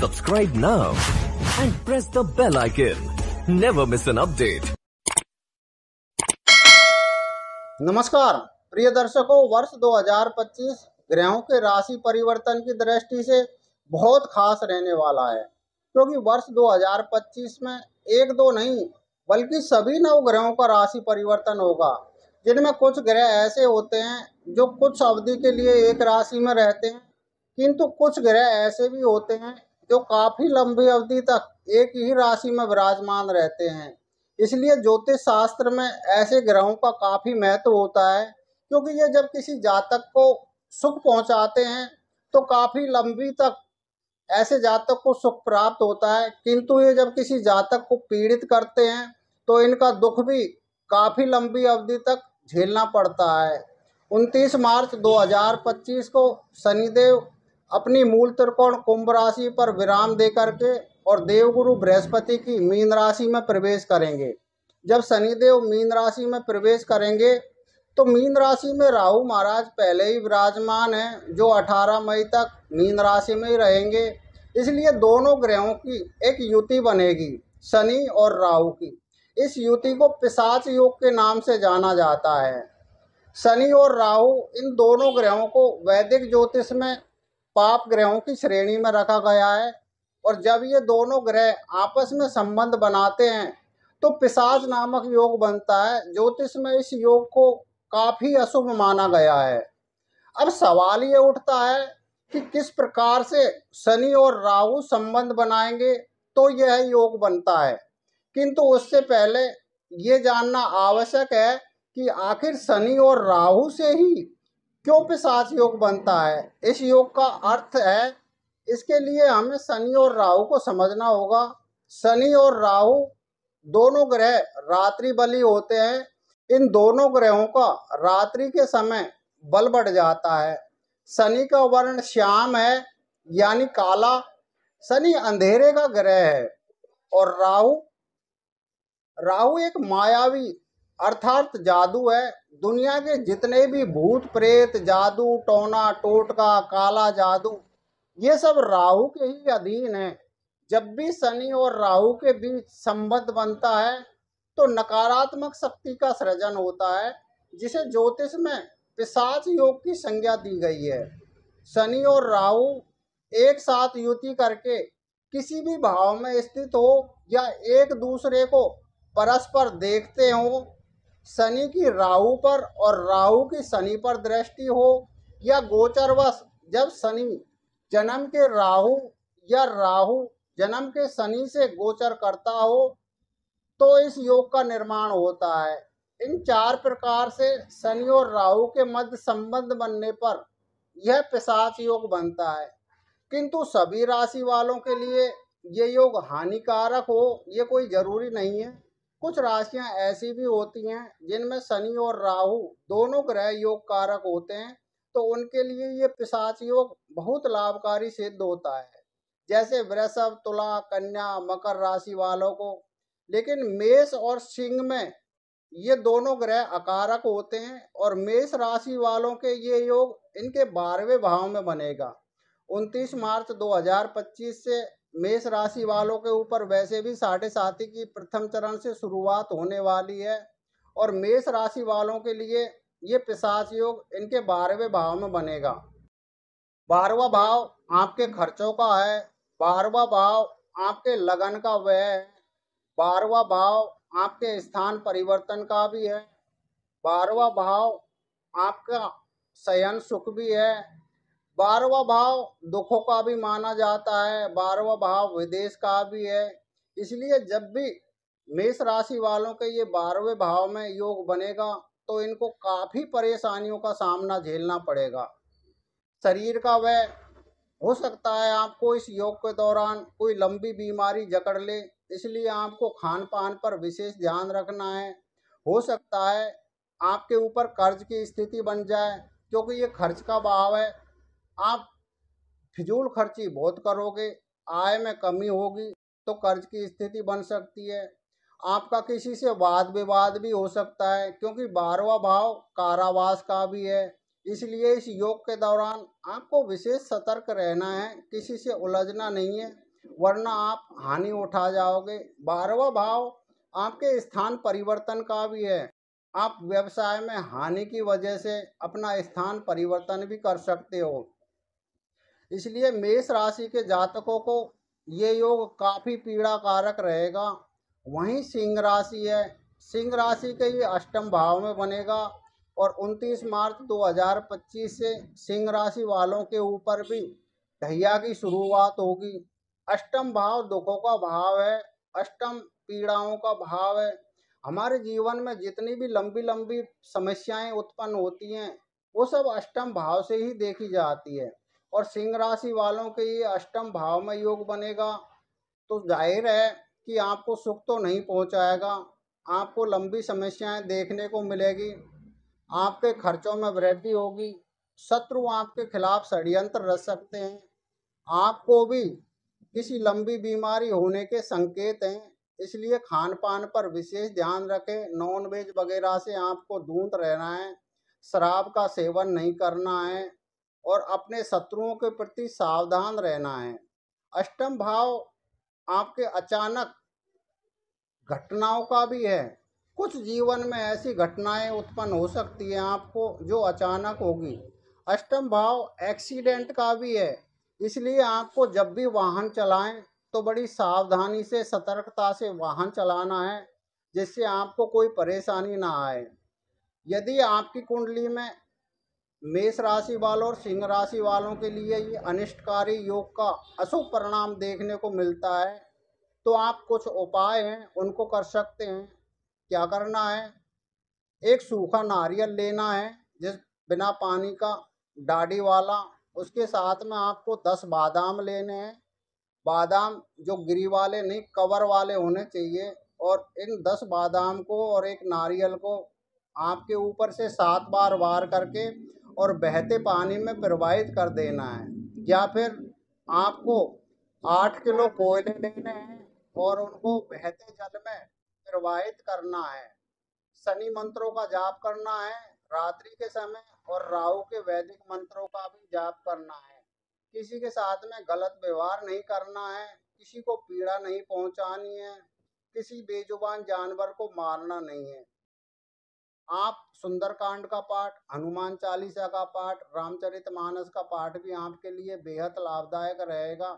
Subscribe now and press the bell icon. Never miss an update. नमस्कार प्रिय दर्शकों, वर्ष 2025 ग्रहों के राशि परिवर्तन की दृष्टि से बहुत खास रहने वाला है, क्योंकि वर्ष 2025 में एक दो नहीं बल्कि सभी नवग्रहों का राशि परिवर्तन होगा, जिनमें कुछ ग्रह ऐसे होते हैं जो कुछ अवधि के लिए एक राशि में रहते हैं, किंतु कुछ ग्रह ऐसे भी होते हैं जो काफी लंबी अवधि तक एक ही राशि में विराजमान रहते हैं। इसलिए ज्योतिष शास्त्र में ऐसे ग्रहों का काफी महत्व होता है, क्योंकि ये जब किसी जातक को सुख पहुंचाते हैं तो काफी लंबी तक ऐसे जातक को सुख प्राप्त होता है, किंतु ये जब किसी जातक को पीड़ित करते हैं तो इनका दुख भी काफी लंबी अवधि तक झेलना पड़ता है। 29 मार्च 2025 को शनिदेव अपनी मूल त्रिकोण कुंभ राशि पर विराम दे करके और देवगुरु बृहस्पति की मीन राशि में प्रवेश करेंगे। जब शनिदेव मीन राशि में प्रवेश करेंगे तो मीन राशि में राहु महाराज पहले ही विराजमान हैं, जो 18 मई तक मीन राशि में ही रहेंगे। इसलिए दोनों ग्रहों की एक युति बनेगी, शनि और राहु की। इस युति को पिशाच योग के नाम से जाना जाता है। शनि और राहु इन दोनों ग्रहों को वैदिक ज्योतिष में पाप ग्रहों की श्रेणी में रखा गया है, और जब ये दोनों ग्रह आपस में संबंध बनाते हैं तो पिशाच नामक योग बनता है। ज्योतिष में इस योग को काफी अशुभ माना गया है। अब सवाल ये उठता है कि किस प्रकार से शनि और राहु संबंध बनाएंगे तो यह योग बनता है, किंतु उससे पहले ये जानना आवश्यक है कि आखिर शनि और राहु से ही क्यों पिशाच योग बनता है। इस योग का अर्थ है, इसके लिए हमें शनि और राहु को समझना होगा। शनि और राहु दोनों ग्रह रात्रि बली होते हैं। इन दोनों ग्रहों का रात्रि के समय बल बढ़ जाता है। शनि का वर्ण श्याम है, यानी काला। शनि अंधेरे का ग्रह है और राहु एक मायावी अर्थात जादू है। दुनिया के जितने भी भूत प्रेत, जादू टोना टोटका, काला जादू, ये सब राहु के ही अधीन है। जब भी शनि और राहु के बीच संबंध बनता है तो नकारात्मक शक्ति का सृजन होता है, जिसे ज्योतिष में पिशाच योग की संज्ञा दी गई है। शनि और राहु एक साथ युति करके किसी भी भाव में स्थित हो या एक दूसरे को परस्पर देखते हो, शनि की राहु पर और राहु की शनि पर दृष्टि हो, या गोचरवश जब शनि जन्म के राहु या राहु जन्म के शनि से गोचर करता हो तो इस योग का निर्माण होता है। इन चार प्रकार से शनि और राहु के मध्य संबंध बनने पर यह पिशाच योग बनता है, किंतु सभी राशि वालों के लिए ये योग हानिकारक हो ये कोई जरूरी नहीं है। कुछ राशियां ऐसी भी होती हैं जिनमें शनि और राहु दोनों ग्रह योग कारक होते हैं, तो उनके लिए ये पिशाच योग बहुत लाभकारी सिद्ध होता है, जैसे वृषभ, तुला, कन्या, मकर राशि वालों को। लेकिन मेष और सिंह में ये दोनों ग्रह अकारक होते हैं, और मेष राशि वालों के ये योग इनके 12वें भाव में बनेगा। 29 मार्च 2025 से मेष राशि वालों के ऊपर वैसे भी साढ़े साथी की प्रथम चरण से शुरुआत होने वाली है, और मेष राशि वालों के लिए ये पिशाच योग इनके 12वें भाव में बनेगा। 12वां भाव आपके खर्चों का है, 12वां भाव आपके लगन का व्यय है, 12वां भाव आपके स्थान परिवर्तन का भी है, 12वां भाव आपका शयन सुख भी है, 12वां भाव दुखों का भी माना जाता है, 12वां भाव विदेश का भी है। इसलिए जब भी मेष राशि वालों के ये 12वें भाव में योग बनेगा तो इनको काफी परेशानियों का सामना झेलना पड़ेगा। शरीर का व्यय हो सकता है आपको इस योग के दौरान कोई लंबी बीमारी जकड़ ले, इसलिए आपको खान पान पर विशेष ध्यान रखना है। हो सकता है आपके ऊपर कर्ज की स्थिति बन जाए, क्योंकि ये खर्च का भाव है। आप फिजूल खर्ची बहुत करोगे, आय में कमी होगी तो कर्ज की स्थिति बन सकती है। आपका किसी से वाद विवाद भी हो सकता है, क्योंकि 12वां भाव कारावास का भी है। इसलिए इस योग के दौरान आपको विशेष सतर्क रहना है, किसी से उलझना नहीं है। वरना आप हानि उठा जाओगे। 12वां भाव आपके स्थान परिवर्तन का भी है। आप व्यवसाय में हानि की वजह से अपना स्थान परिवर्तन भी कर सकते हो। इसलिए मेष राशि के जातकों को ये योग काफ़ी पीड़ा कारक रहेगा। वहीं सिंह राशि है, सिंह राशि के ये अष्टम भाव में बनेगा और 29 मार्च 2025 से सिंह राशि वालों के ऊपर भी ढैया की शुरुआत होगी। अष्टम भाव दुखों का भाव है, अष्टम पीड़ाओं का भाव है। हमारे जीवन में जितनी भी लंबी लंबी समस्याएं उत्पन्न होती हैं वो सब अष्टम भाव से ही देखी जाती है। और सिंह राशि वालों के ये अष्टम भाव में योग बनेगा तो जाहिर है कि आपको सुख तो नहीं पहुंचाएगा। आपको लंबी समस्याएं देखने को मिलेगी, आपके खर्चों में वृद्धि होगी, शत्रु आपके खिलाफ षड्यंत्र रच सकते हैं, आपको भी किसी लंबी बीमारी होने के संकेत हैं। इसलिए खान पान पर विशेष ध्यान रखें। नॉन वेज वगैरह से आपको दूर रहना है, शराब का सेवन नहीं करना है और अपने शत्रुओं के प्रति सावधान रहना है। अष्टम भाव आपके अचानक घटनाओं का भी है। कुछ जीवन में ऐसी घटनाएं उत्पन्न हो सकती हैं आपको जो अचानक होगी। अष्टम भाव एक्सीडेंट का भी है। इसलिए आपको जब भी वाहन चलाएं तो बड़ी सावधानी से सतर्कता से वाहन चलाना है जिससे आपको कोई परेशानी ना आए। यदि आपकी कुंडली में मेष राशि वालों और सिंह राशि वालों के लिए ये अनिष्टकारी योग का अशुभ परिणाम देखने को मिलता है तो आप कुछ उपाय हैं उनको कर सकते हैं। क्या करना है, एक सूखा नारियल लेना है जिस बिना पानी का, डाढ़ी वाला। उसके साथ में आपको 10 बादाम लेने हैं। बादाम जो गिरी वाले नहीं, कवर वाले होने चाहिए। और इन 10 बादाम को और एक नारियल को आपके ऊपर से 7 बार वार करके और बहते पानी में प्रवाहित कर देना है। या फिर आपको 8 किलो कोयले लेने हैं और उनको बहते जल में प्रवाहित करना है। शनि मंत्रों का जाप करना है रात्रि के समय और राहु के वैदिक मंत्रों का भी जाप करना है। किसी के साथ में गलत व्यवहार नहीं करना है, किसी को पीड़ा नहीं पहुंचानी है, किसी बेजुबान जानवर को मारना नहीं है। आप सुंदरकांड का पाठ, हनुमान चालीसा का पाठ, रामचरितमानस का पाठ भी आपके लिए बेहद लाभदायक रहेगा।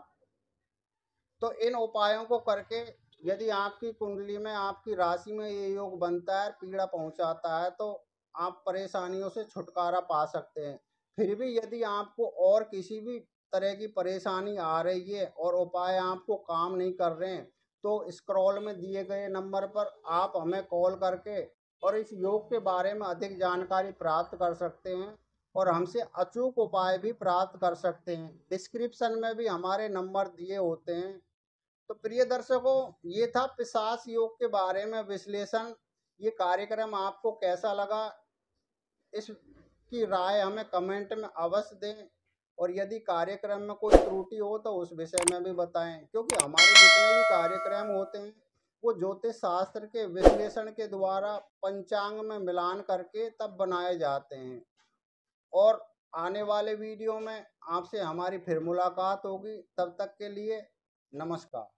तो इन उपायों को करके यदि आपकी कुंडली में आपकी राशि में ये योग बनता है, पीड़ा पहुंचाता है, तो आप परेशानियों से छुटकारा पा सकते हैं। फिर भी यदि आपको और किसी भी तरह की परेशानी आ रही है और उपाय आपको काम नहीं कर रहे हैं तो स्क्रॉल में दिए गए नंबर पर आप हमें कॉल करके और इस योग के बारे में अधिक जानकारी प्राप्त कर सकते हैं और हमसे अचूक उपाय भी प्राप्त कर सकते हैं। डिस्क्रिप्शन में भी हमारे नंबर दिए होते हैं। तो प्रिय दर्शकों, ये था पिशाच योग के बारे में विश्लेषण। ये कार्यक्रम आपको कैसा लगा इसकी राय हमें कमेंट में अवश्य दें और यदि कार्यक्रम में कोई त्रुटि हो तो उस विषय में भी बताएं, क्योंकि हमारे जितने भी कार्यक्रम होते हैं वो ज्योतिष शास्त्र के विश्लेषण के द्वारा पंचांग में मिलान करके तब बनाए जाते हैं। और आने वाले वीडियो में आपसे हमारी फिर मुलाकात होगी। तब तक के लिए नमस्कार।